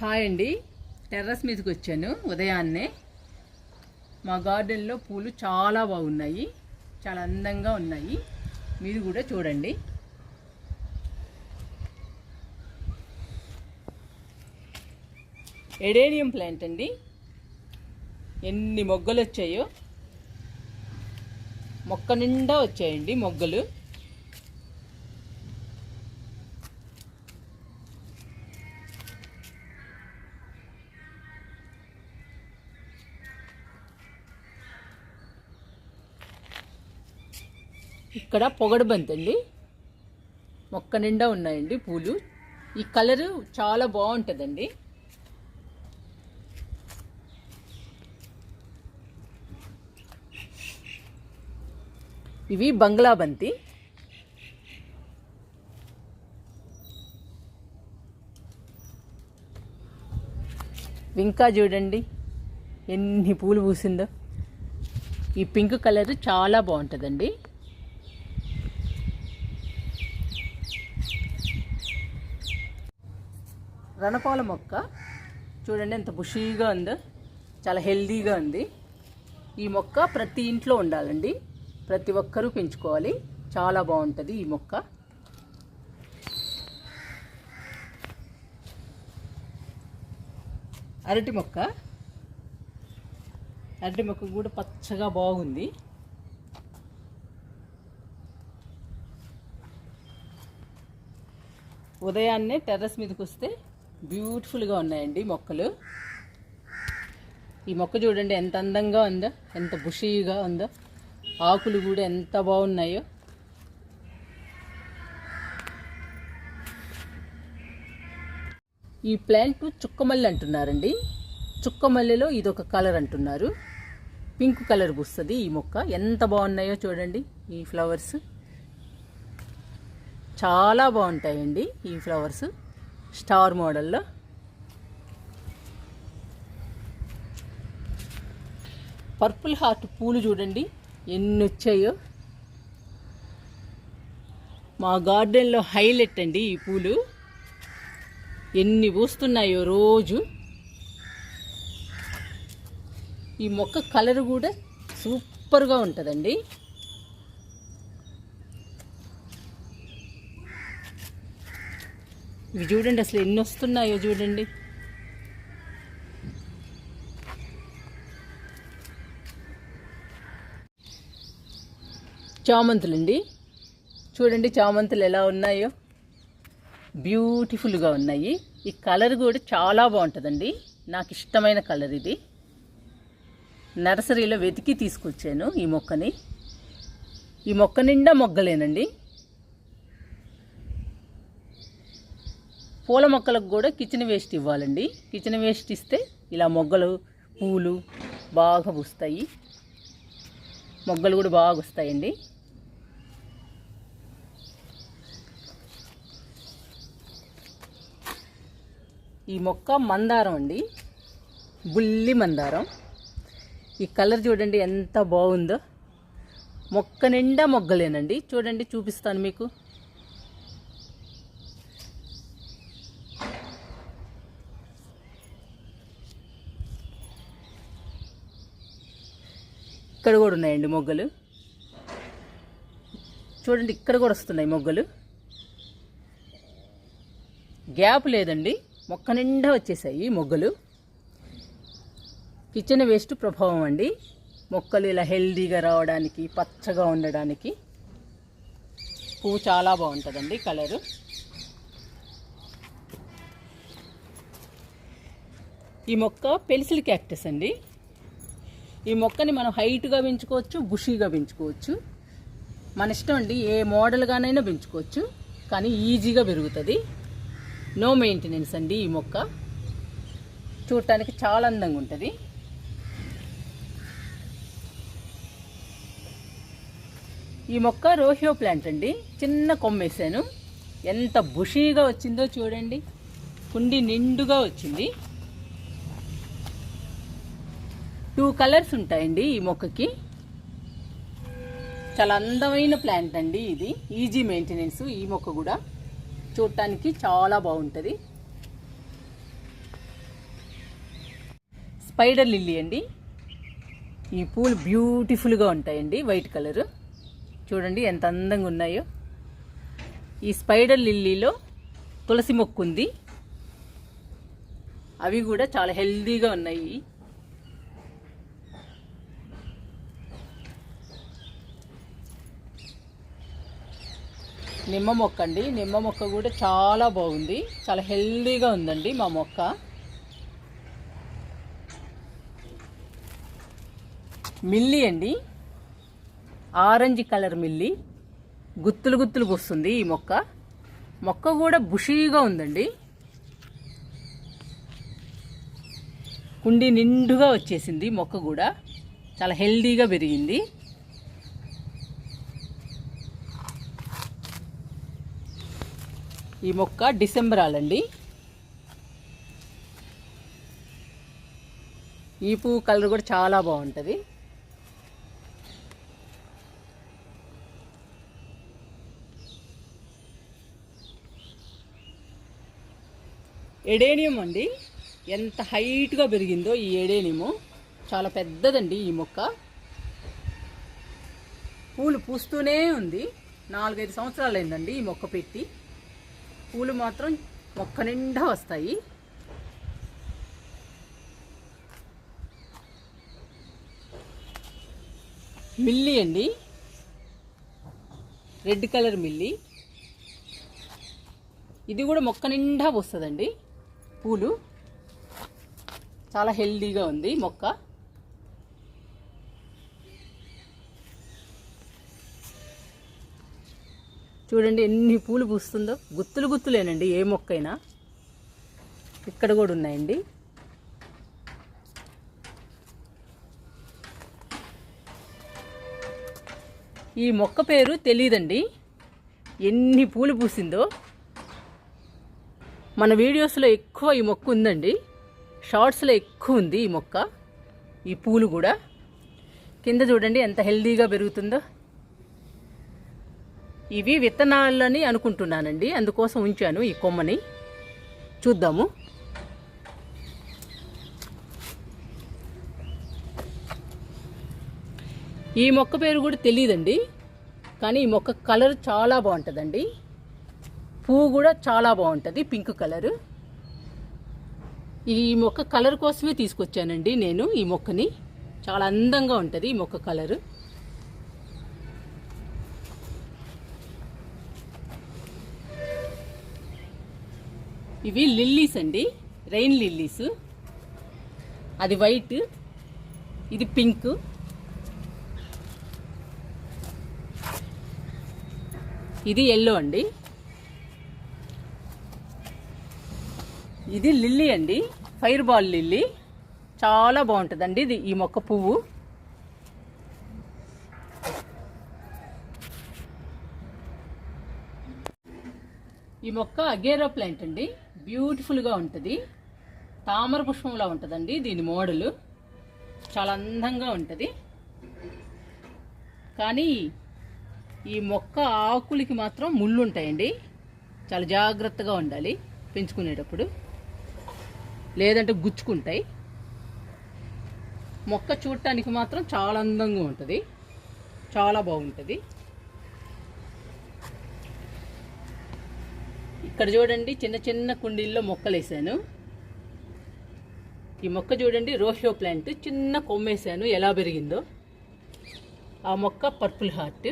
Hi అండి, terrace మీదకి వచ్చాను ఉదయాన్నే. మా గార్డెన్లో పూలు చాలా బాగున్నాయి, చాలా అందంగా ఉన్నాయి. మీరు కూడా చూడండి. ఎడేనియం ప్లాంట్ అండి, ఎన్ని మొగ్గలు వచ్చాయో. మొక్క నిండా వచ్చాయండి మొగ్గలు. ఇక్కడ పొగడబంతి అండి, మొక్క నిండా ఉన్నాయండి పూలు. ఈ కలరు చాలా బాగుంటుందండి. ఇవి బంగ్లా బంతి. ఇంకా చూడండి ఎన్ని పూలు పూసిందో. ఈ పింక్ కలర్ చాలా బాగుంటుందండి. రణపాల మొక్క చూడండి ఎంత బుషీగా ఉందో, చాలా హెల్దీగా ఉంది. ఈ మొక్క ప్రతి ఇంట్లో ఉండాలండి, ప్రతి ఒక్కరూ పెంచుకోవాలి. చాలా బాగుంటుంది ఈ మొక్క. అరటి మొక్క, అరటి మొక్క కూడా పచ్చగా బాగుంది. ఉదయాన్నే టెర్రస్ మీదకి వస్తే బ్యూటిఫుల్గా ఉన్నాయండి మొక్కలు. ఈ మొక్క చూడండి ఎంత అందంగా ఉందో, ఎంత బుషీగా ఉందో. ఆకులు కూడా ఎంత బాగున్నాయో. ఈ ప్లాంట్ చుక్కమల్లి అంటున్నారండి. చుక్కమల్లిలో ఇదొక కలర్ అంటున్నారు. పింక్ కలర్ పూస్తుంది ఈ మొక్క. ఎంత బాగున్నాయో చూడండి. ఈ ఫ్లవర్స్ చాలా బాగుంటాయండి. ఈ ఫ్లవర్స్ స్టార్ మోడల్లో. పర్పుల్ హార్ట్ పూలు చూడండి ఎన్ని వచ్చాయో. మా గార్డెన్లో హైలైట్ అండి ఈ పూలు. ఎన్ని పూస్తున్నాయో రోజు. ఈ మొక్క కలర్ కూడా సూపర్గా ఉంటుందండి. ఇవి చూడండి అసలు ఎన్ని వస్తున్నాయో చూడండి. చామంతులు అండి, చూడండి చామంతులు ఎలా ఉన్నాయో, బ్యూటిఫుల్గా ఉన్నాయి. ఈ కలర్ కూడా చాలా బాగుంటుందండి. నాకు ఇష్టమైన కలర్ ఇది. నర్సరీలో వెతికి తీసుకొచ్చాను ఈ మొక్కని. ఈ మొక్క నిండా మొగ్గలేనండి. పూల మొక్కలకు కూడా కిచెన్ వేస్ట్ ఇవ్వాలండి. కిచెన్ వేస్ట్ ఇస్తే ఇలా మొగ్గలు పూలు బాగా పూస్తాయి. మొగ్గలు కూడా బాగా వస్తాయండి. ఈ మొక్క మందారం అండి, బుల్లి మందారం. ఈ కలర్ చూడండి ఎంత బాగుందో. మొక్క నిండా మొగ్గలేనండి. చూడండి చూపిస్తాను మీకు. ఇక్కడ కూడా ఉన్నాయండి మొగ్గలు. చూడండి ఇక్కడ కూడా వస్తున్నాయి మొగ్గలు. గ్యాప్ లేదండి, మొక్క నిండా వచ్చేసాయి మొగ్గలు. కిచెన్ వేస్ట్ ప్రభావం అండి. మొక్కలు ఇలా హెల్దీగా రావడానికి, పచ్చగా ఉండడానికి. పువ్వు చాలా బాగుంటుందండి కలరు. ఈ మొక్క పెన్సిల్ క్యాక్టస్ అండి. ఈ మొక్కని మనం హైట్గా పెంచుకోవచ్చు, బుషీగా పెంచుకోవచ్చు. మన ఇష్టం అండి, ఏ మోడల్గానైనా పెంచుకోవచ్చు. కానీ ఈజీగా పెరుగుతుంది. నో మెయింటెనెన్స్ అండి ఈ మొక్క. చూడటానికి చాలా అందంగా ఉంటుంది. ఈ మొక్క రోహియో ప్లాంట్ అండి. చిన్న కొమ్మేసాను, ఎంత బుషీగా వచ్చిందో చూడండి. కుండి నిండుగా వచ్చింది. 2 కలర్స్ ఉంటాయండి ఈ మొక్కకి. చాలా అందమైన ప్లాంట్ అండి ఇది. ఈజీ మెయింటెనెన్స్ ఈ మొక్క కూడా. చూడటానికి చాలా బాగుంటుంది. స్పైడర్ లిల్లీ అండి. ఈ పూలు బ్యూటిఫుల్గా ఉంటాయండి, వైట్ కలరు. చూడండి ఎంత అందంగా ఉన్నాయో. ఈ స్పైడర్ లిల్లీలో తులసి మొక్క ఉంది, అవి కూడా చాలా హెల్దీగా ఉన్నాయి. నిమ్మ మొక్క అండి, నిమ్మ మొక్క కూడా చాలా బాగుంది, చాలా హెల్దీగా ఉందండి మా మొక్క. మిల్లీ అండి, ఆరెంజ్ కలర్ మిల్లీ, గుత్తులు గుత్తులు వస్తుంది ఈ మొక్క. మొక్క కూడా బుషీగా ఉందండి, కుండీ నిండుగా వచ్చేసింది. మొక్క కూడా చాలా హెల్దీగా పెరిగింది. ఈ మొక్క డిసెంబరాలండి. ఈ పువ్వు కలర్ కూడా చాలా బాగుంటుంది. ఎడేనియం అండి, ఎంత హైట్గా పెరిగిందో ఈ ఎడేనియము. చాలా పెద్దదండి ఈ మొక్క. పూలు పూస్తూనే ఉంది, 4-5 సంవత్సరాలు అయిందండి ఈ మొక్క పెట్టి. పూలు మాత్రం మొక్క నిండా వస్తాయి. మిల్లీ అండి, రెడ్ కలర్ మిల్లీ, ఇది కూడా మొక్క నిండా వస్తుందండి పూలు. చాలా హెల్దీగా ఉంది మొక్క. చూడండి ఎన్ని పూలు పూస్తుందో, గుత్తులు గుత్తులేనండి ఏ మొక్కైనా. ఇక్కడ కూడా ఉన్నాయండి. ఈ మొక్క పేరు తెలియదండి, ఎన్ని పూలు పూసిందో. మన వీడియోస్లో ఎక్కువ ఈ మొక్క ఉందండి, షార్ట్స్లో ఎక్కువ ఉంది ఈ మొక్క. ఈ పూలు కూడా కింద చూడండి ఎంత హెల్దీగా పెరుగుతుందో. ఇవి విత్తనాలని అనుకుంటున్నానండి, అందుకోసం ఉంచాను ఈ కొమ్మని. చూద్దాము. ఈ మొక్క పేరు కూడా తెలియదండి, కానీ ఈ మొక్క కలర్ చాలా బాగుంటుందండి. పువ్వు కూడా చాలా బాగుంటుంది, పింక్ కలరు. ఈ మొక్క కలర్ కోసమే తీసుకొచ్చానండి నేను ఈ మొక్కని. చాలా అందంగా ఉంటుంది ఈ మొక్క కలరు. ఇవి లిల్లీస్ అండి, రెయిన్ లిల్లీస్. అది వైట్, ఇది పింక్. ఇది ఎల్లో అండి. ఇది లిల్లీ అండి, ఫైర్ బాల్ లిల్లీ. చాలా బాగుంటుందండి ఇది ఈ మొక్క పువ్వు. ఈ మొక్క అగేరో ప్లాంట్ అండి, బ్యూటిఫుల్గా ఉంటుంది. తామర పుష్పంలా ఉంటుందండి దీని మోడలు. చాలా అందంగా ఉంటుంది. కానీ ఈ మొక్క ఆకులకి మాత్రం ముళ్ళు ఉంటాయండి, చాలా జాగ్రత్తగా ఉండాలి పెంచుకునేటప్పుడు, లేదంటే గుచ్చుకుంటాయి. మొక్క చూడటానికి మాత్రం చాలా అందంగా ఉంటుంది, చాలా బాగుంటుంది. ఇక్కడ చూడండి చిన్న చిన్న కుండీల్లో మొక్కలు వేసాను. ఈ మొక్క చూడండి రోషియో ప్లాంట్, చిన్న కొమ్మేసాను ఎలా పెరిగిందో. ఆ మొక్క పర్పుల్ హార్ట్.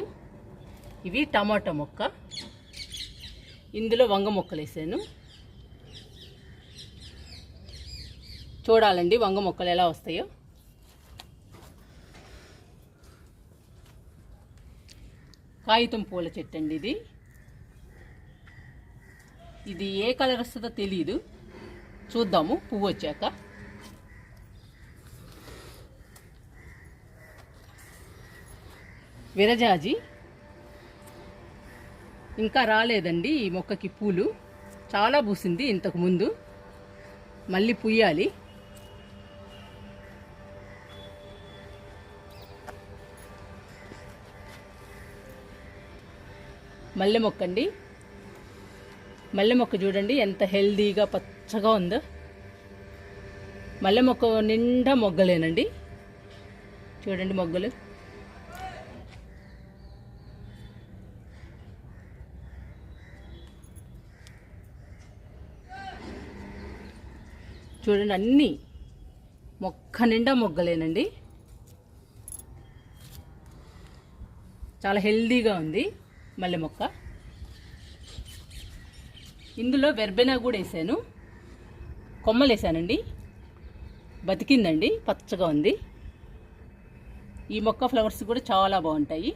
ఇవి టమాటా మొక్క. ఇందులో వంగ మొక్కలు వేసాను. చూడాలండి వంగ మొక్కలు ఎలా వస్తాయో. కాగితం పూల చెట్టు అండి ఇది. ఇది ఏ కలర్ వస్తుందో తెలియదు, చూద్దాము పువ్వు వచ్చాక. విరజాజి ఇంకా రాలేదండి ఈ మొక్కకి పూలు. చాలా పూసింది ఇంతకు ముందు, మళ్ళీ పుయ్యాలి. మల్లె మొక్క అండి. మల్లె మొక్క చూడండి ఎంత హెల్దీగా పచ్చగా ఉందో. మల్లె మొక్క నిండా మొగ్గలేనండి. చూడండి మొగ్గలు. చూడండి అన్నీ మొక్క నిండా మొగ్గలేనండి. చాలా హెల్దీగా ఉంది మల్లె మొక్క. ఇందులో వెర్బెనా కూడా వేసాను, కొమ్మలు వేసానండి. బతికిందండి, పచ్చగా ఉంది. ఈ మొక్క ఫ్లవర్స్ కూడా చాలా బాగుంటాయి.